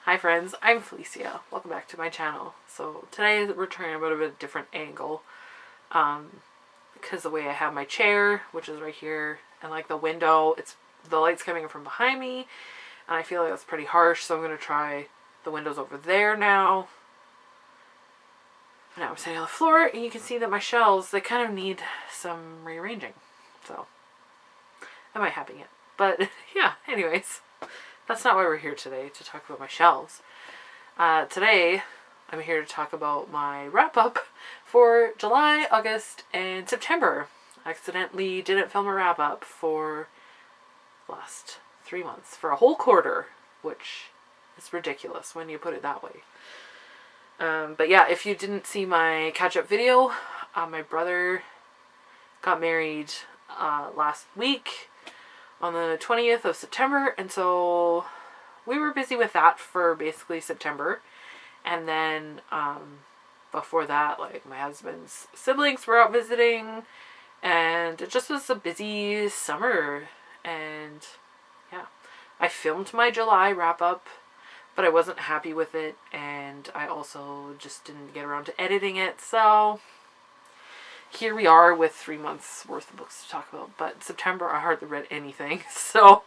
Hi friends, I'm Felicia. Welcome back to my channel. So today we're trying a bit of a different angle because the way I have my chair, which is right here, and like the window, the light's coming in from behind me and I feel like that's pretty harsh, so I'm going to try the windows over there now. Now I'm sitting on the floor and you can see that my shelves, they kind of need some rearranging. So I might happen yet. But yeah, anyways. That's not why we're here today, to talk about my shelves. Today, I'm here to talk about my wrap-up for July, August, and September. I accidentally didn't film a wrap-up for the last 3 months, for a whole quarter, which is ridiculous when you put it that way. But yeah, if you didn't see my catch-up video, my brother got married last week on the 20th of September, and so we were busy with that for basically September. And then before that, like, my husband's siblings were out visiting, and it just was a busy summer. And yeah, I filmed my July wrap-up, but I wasn't happy with it, and I also just didn't get around to editing it, so here we are with 3 months worth of books to talk about. But September, I hardly read anything. So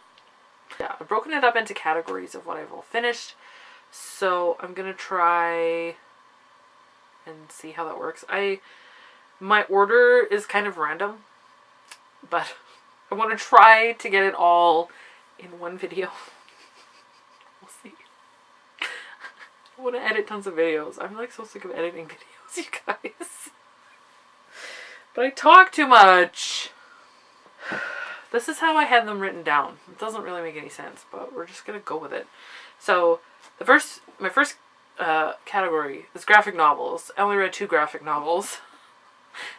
yeah, I've broken it up into categories of what I've all finished. So I'm going to try and see how that works. My order is kind of random, but I want to try to get it all in one video. We'll see. I want to edit tons of videos. I'm like so sick of editing videos, you guys. But I talk too much. This is how I had them written down. It doesn't really make any sense, but we're just gonna go with it. So my first category is graphic novels. I only read 2 graphic novels.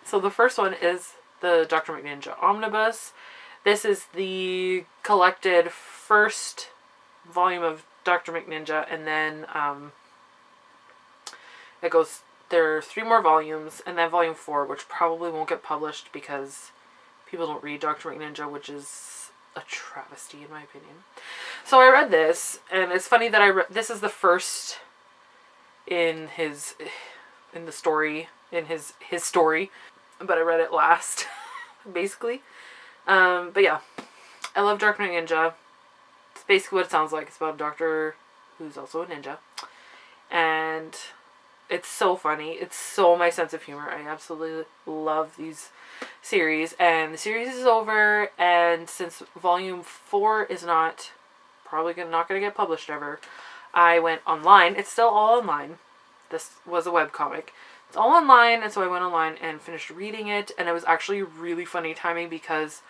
So the first one is the Dr. McNinja Omnibus. This is the collected first volume of Dr. McNinja, and then it goes. There are 3 more volumes, and then volume 4, which probably won't get published because people don't read Dr. McNinja, which is a travesty in my opinion. So I read this, and it's funny that this is the first in his story, but I read it last, basically. But yeah, I love Dr. McNinja. It's basically what it sounds like. It's about a doctor who's also a ninja, and it's so funny. It's so my sense of humor. I absolutely love these series. And the series is over. And since volume 4 is probably not going to get published ever, I went online. It's still all online. This was a webcomic. It's all online. And so I went online and finished reading it. And it was actually really funny timing because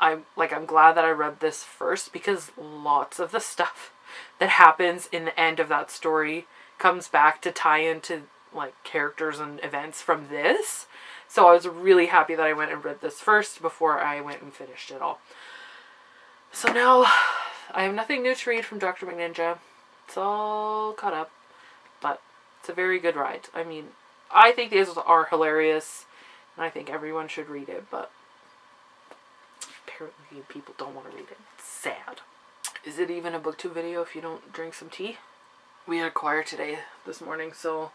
I'm glad that I read this first, because lots of the stuff that happens in the end of that story comes back to tie into like characters and events from this. So I was really happy that I went and read this first before I went and finished it all. So now I have nothing new to read from Dr. McNinja. It's all caught up, but it's a very good ride. I mean, I think these are hilarious, and I think everyone should read it, but apparently people don't want to read it. It's sad. Is it even a booktube video if you don't drink some tea? We had a choir this morning, so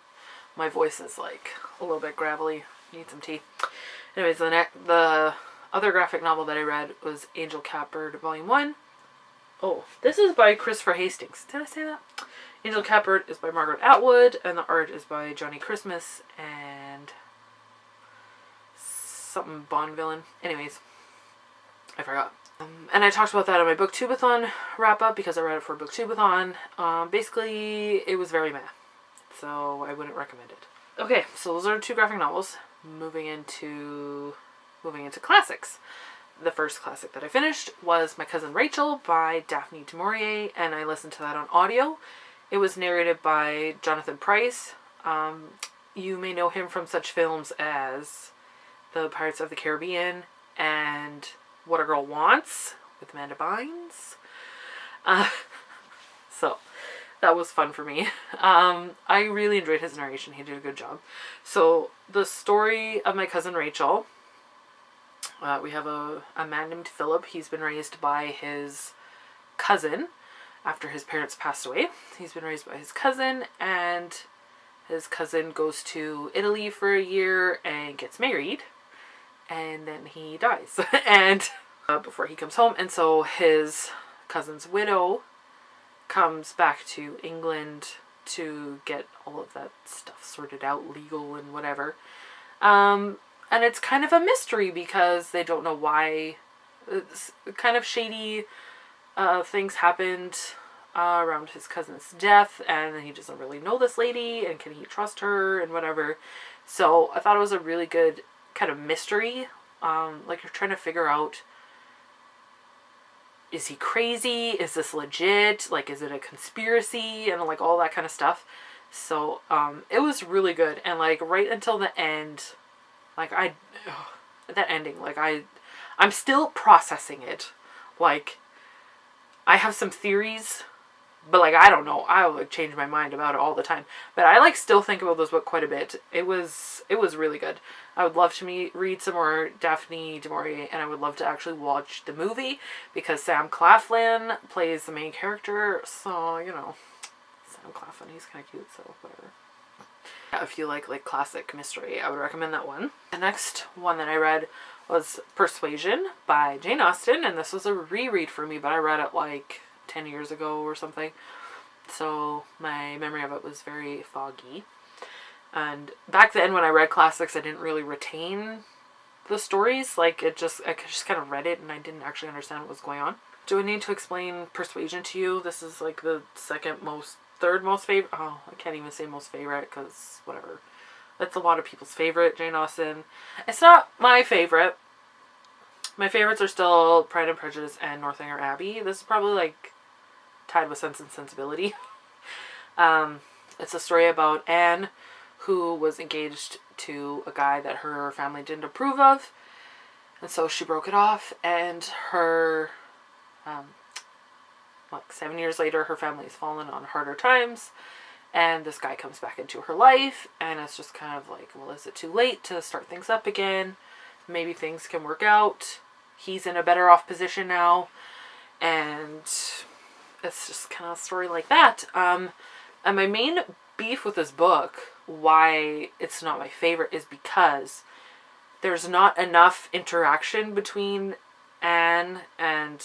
my voice is like a little bit gravelly. Need some tea. Anyways, the other graphic novel that I read was Angel Catbird Volume 1. Oh, this is by Christopher Hastings. Did I say that? Angel Catbird is by Margaret Atwood, and the art is by Johnny Christmas and something Bond villain. Anyways, I forgot. And I talked about that in my Booktubeathon wrap-up because I read it for Booktubeathon. Basically, it was very meh, so I wouldn't recommend it. Okay, so those are 2 graphic novels. Moving into classics. The first classic that I finished was My Cousin Rachel by Daphne du Maurier, and I listened to that on audio. It was narrated by Jonathan Pryce. You may know him from such films as The Pirates of the Caribbean and What a Girl Wants with Amanda Bynes. So that was fun for me. I really enjoyed his narration. He did a good job. So the story of My Cousin Rachel, we have a man named Philip. He's been raised by his cousin, after his parents passed away. He's been raised by his cousin, and his cousin goes to Italy for a year and gets married, and then he dies and before he comes home. And so his cousin's widow comes back to England to get all of that stuff sorted out, legal and whatever. And it's kind of a mystery because they don't know why. It's kind of shady things happened around his cousin's death, and he doesn't really know this lady, and can he trust her and whatever. So I thought it was a really good kind of mystery. Like, you're trying to figure out, is he crazy? Is this legit? Like, is it a conspiracy? And like all that kind of stuff. So it was really good. And like right until the end, like that ending, like I'm still processing it. Like, I have some theories, but like, I don't know. I like change my mind about it all the time. But I like still think about this book quite a bit. It was really good. I would love to read some more Daphne du Maurier, and I would love to actually watch the movie because Sam Claflin plays the main character. So, you know, Sam Claflin, he's kind of cute, so whatever. If you like classic mystery, I would recommend that one. The next one that I read was Persuasion by Jane Austen, and this was a reread for me, but I read it like 10 years ago or something, so my memory of it was very foggy. And back then when I read classics, I didn't really retain the stories. Like, I just kind of read it and I didn't actually understand what was going on. Do I need to explain Persuasion to you? This is like the third most favorite. Oh, I can't even say most favorite because whatever. That's a lot of people's favorite, Jane Austen. It's not my favorite. My favorites are still Pride and Prejudice and Northanger Abbey. This is probably like tied with Sense and Sensibility. It's a story about Anne, who was engaged to a guy that her family didn't approve of. And so she broke it off, and her, 7 years later, her family's fallen on harder times. And this guy comes back into her life, and it's just kind of like, well, is it too late to start things up again? Maybe things can work out. He's in a better off position now. And it's just kind of a story like that. And my main beef with this book, why it's not my favorite, is because there's not enough interaction between Anne and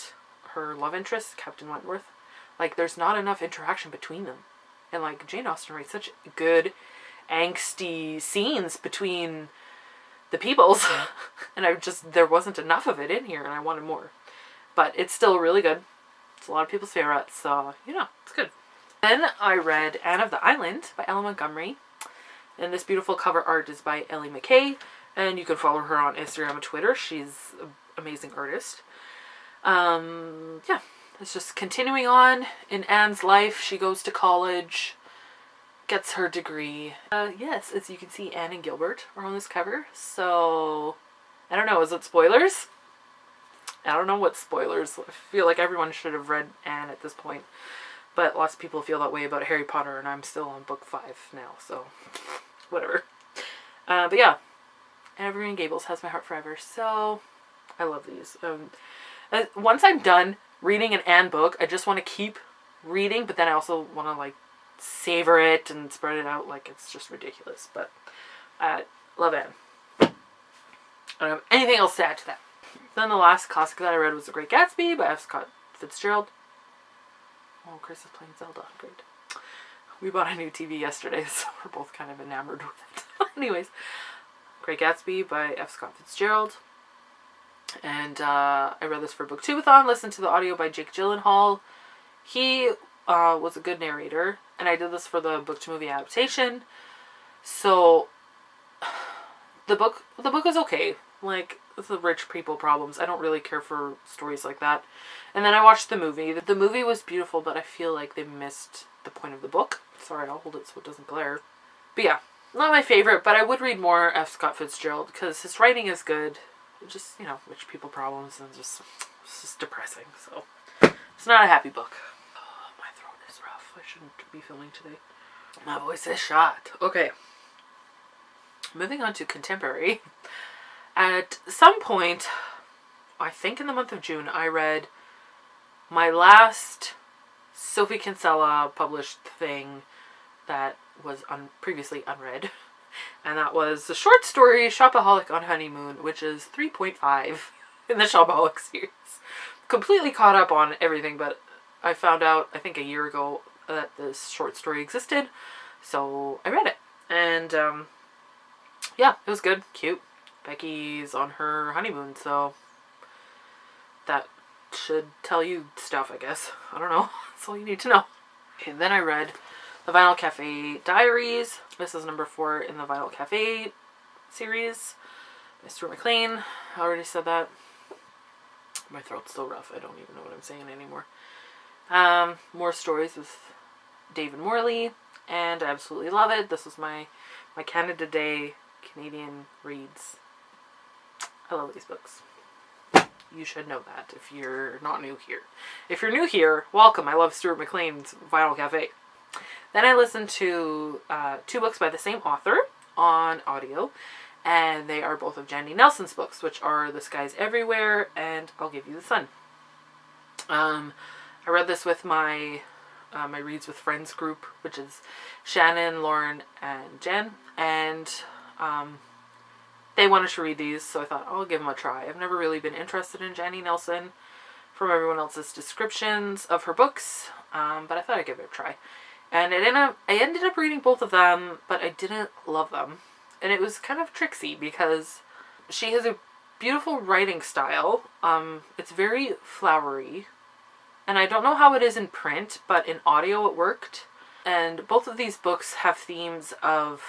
her love interest, Captain Wentworth. Like, there's not enough interaction between them. And like, Jane Austen writes such good angsty scenes between the peoples. And there wasn't enough of it in here, and I wanted more. But it's still really good. It's a lot of people's favorite, so, you know, it's good. Then I read Anne of the Island by Ella Montgomery. And this beautiful cover art is by Ellie McKay. And you can follow her on Instagram and Twitter. She's an amazing artist. Yeah, it's just continuing on in Anne's life. She goes to college, gets her degree. Yes, as you can see, Anne and Gilbert are on this cover. So, I don't know, is it spoilers? I don't know what spoilers. I feel like everyone should have read Anne at this point. But lots of people feel that way about Harry Potter, and I'm still on book 5 now, so whatever. But yeah, Evergreen Gables has my heart forever, so I love these. Once I'm done reading an Anne book, I just want to keep reading, but then I also want to like savor it and spread it out. Like, it's just ridiculous, but I love Anne. I don't have anything else to add to that. Then the last classic that I read was The Great Gatsby by F. Scott Fitzgerald. Oh, Chris is playing Zelda. Great. We bought a new TV yesterday, so we're both kind of enamored with it. Anyways, Great Gatsby by F. Scott Fitzgerald. And I read this for Booktubeathon, listened to the audio by Jake Gyllenhaal. He was a good narrator, and I did this for the book to movie adaptation. So the book is okay. Like, it's the rich people problems. I don't really care for stories like that. And then I watched the movie. The movie was beautiful, but I feel like they missed the point of the book. Sorry, I'll hold it so it doesn't glare. But yeah, not my favorite, but I would read more F. Scott Fitzgerald because his writing is good. Just, you know, rich people problems, and it's just depressing. So it's not a happy book. Oh, my throat is rough. I shouldn't be filming today. My voice is shot. Okay. Moving on to contemporary. At some point, I think in the month of June, I read my last Sophie Kinsella published thing that was previously unread. And that was the short story Shopaholic on Honeymoon, which is 3.5 in the Shopaholic series. Completely caught up on everything, but I found out, I think a year ago, that this short story existed. So I read it. And yeah, it was good. Cute. Becky's on her honeymoon, so that should tell you stuff, I guess. I don't know. That's all you need to know. Okay, then I read The Vinyl Cafe Diaries. This is number 4 in the Vinyl Cafe series by Stuart McLean. I already said that. My throat's still rough. I don't even know what I'm saying anymore. More stories with David Morley, and I absolutely love it. This was my Canada Day Canadian reads. I love these books. You should know that if you're not new here. If you're new here, welcome. I love Stuart McLean's Vinyl Cafe. Then I listened to 2 books by the same author on audio, and they are both of Jandy Nelson's books, which are The Skies Everywhere and I'll Give You the Sun. I read this with my Reads with Friends group, which is Shannon, Lauren, and Jen, and they wanted to read these, so I thought I'll give them a try. I've never really been interested in Jandy Nelson from everyone else's descriptions of her books, but I thought I'd give it a try. And I ended up reading both of them, but I didn't love them. And it was kind of tricksy because she has a beautiful writing style. It's very flowery. And I don't know how it is in print, but in audio it worked. And both of these books have themes of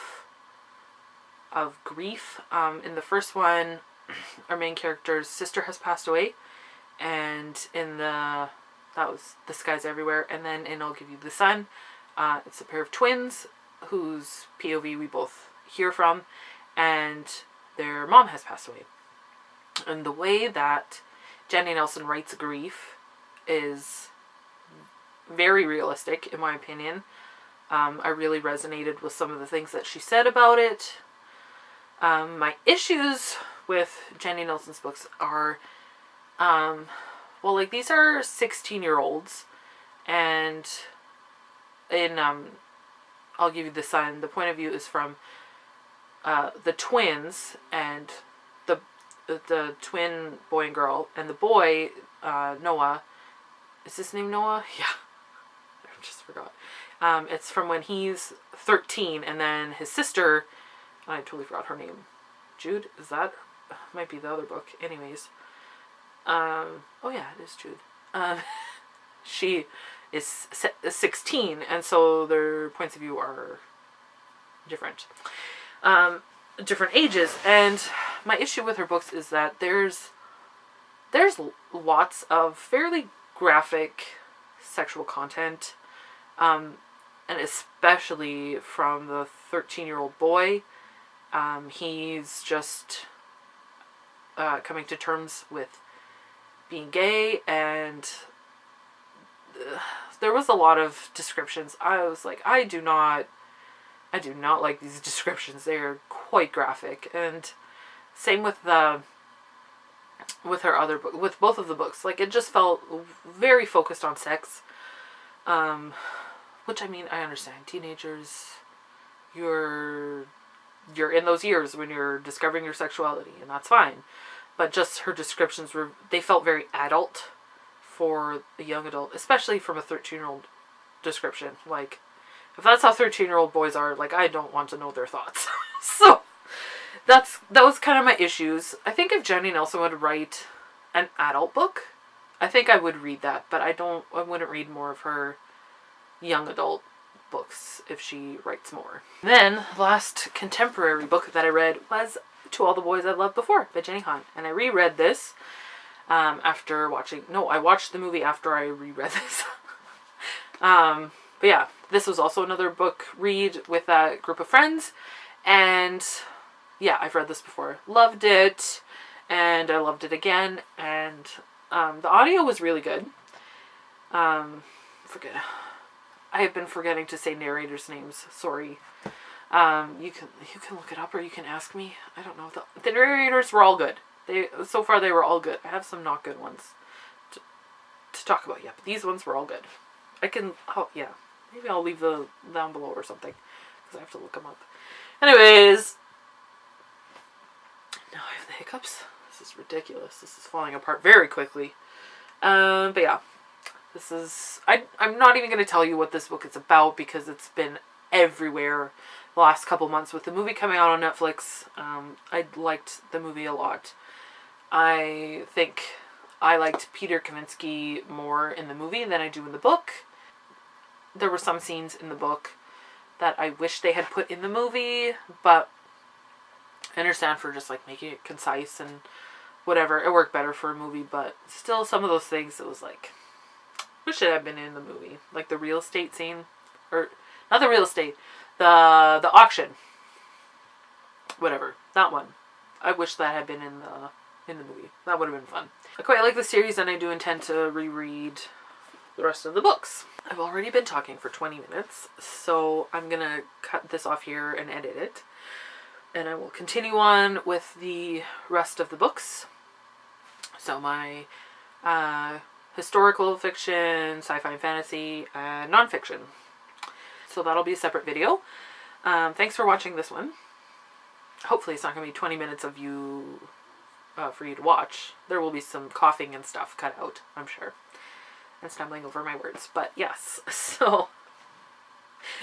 grief. In the first one, our main character's sister has passed away. And that was The Skies Everywhere. And then in I'll Give You the Sun, it's a pair of twins whose POV we both hear from, and their mom has passed away. And the way that Jandy Nelson writes grief is very realistic, in my opinion. I really resonated with some of the things that she said about it. My issues with Jandy Nelson's books are, well, like, these are 16-year-olds, and in I'll Give You the Sun, the point of view is from the twins and the twin boy and girl, and the boy, Noah. Is his name Noah? Yeah, I just forgot. It's from when he's 13, and then his sister, I totally forgot her name. Jude? Is that? Might be the other book. Anyways. Oh yeah, it is Jude. She is 16, and so their points of view are different. Different ages, and my issue with her books is that there's lots of fairly graphic sexual content, and especially from the 13-year-old boy. He's just coming to terms with being gay, and there was a lot of descriptions. I was like, I do not like these descriptions. They are quite graphic. And same with her other book, with both of the books. Like, it just felt very focused on sex. Which, I mean, I understand. Teenagers, you're in those years when you're discovering your sexuality, and that's fine. But just her descriptions they felt very adult for a young adult, especially from a 13-year-old description. Like, if that's how 13-year-old boys are, like, I don't want to know their thoughts. So that was kind of my issues. I think if Jandy Nelson would write an adult book, I think I would read that, but I wouldn't read more of her young adult books if she writes more. Then, the last contemporary book that I read was To All the Boys I've Loved Before by Jenny Han. And I reread this after watching... No, I watched the movie after I reread this. But yeah, this was also another book read with a group of friends. And yeah, I've read this before. Loved it. And I loved it again. And the audio was really good. I have been forgetting to say narrators' names. Sorry. You can look it up, or you can ask me. I don't know. The narrators were all good. So far they were all good. I have some not good ones to talk about yet, but these ones were all good. I can, oh yeah, maybe I'll leave the down below or something, because I have to look them up. Anyways, now I have the hiccups. This is ridiculous. This is falling apart very quickly. But yeah, this is, I'm not even going to tell you what this book is about, because it's been everywhere the last couple months with the movie coming out on Netflix. I liked the movie a lot. I think I liked Peter Kavinsky more in the movie than I do in the book. There were some scenes in the book that I wish they had put in the movie, but I understand for just like making it concise and whatever. It worked better for a movie, but still some of those things, it was like, wish it had been in the movie. Like the real estate scene, or not the real estate, the auction. Whatever, that one. I wish that had been in the movie. That would have been fun. I quite like the series, and I do intend to reread the rest of the books. I've already been talking for 20 minutes, so I'm gonna cut this off here and edit it. And I will continue on with the rest of the books. So my historical fiction, sci-fi and fantasy, and nonfiction. So that'll be a separate video. Thanks for watching this one. Hopefully it's not going to be 20 minutes of you for you to watch. There will be some coughing and stuff cut out, I'm sure. And stumbling over my words. But yes, so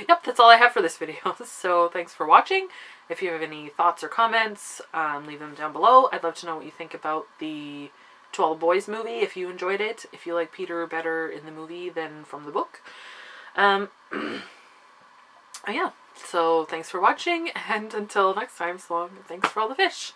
yep, that's all I have for this video. So thanks for watching. If you have any thoughts or comments, leave them down below. I'd love to know what you think about the To All the Boys movie, if you enjoyed it, if you like Peter better in the movie than from the book. Yeah, so thanks for watching, and until next time, so long, thanks for all the fish.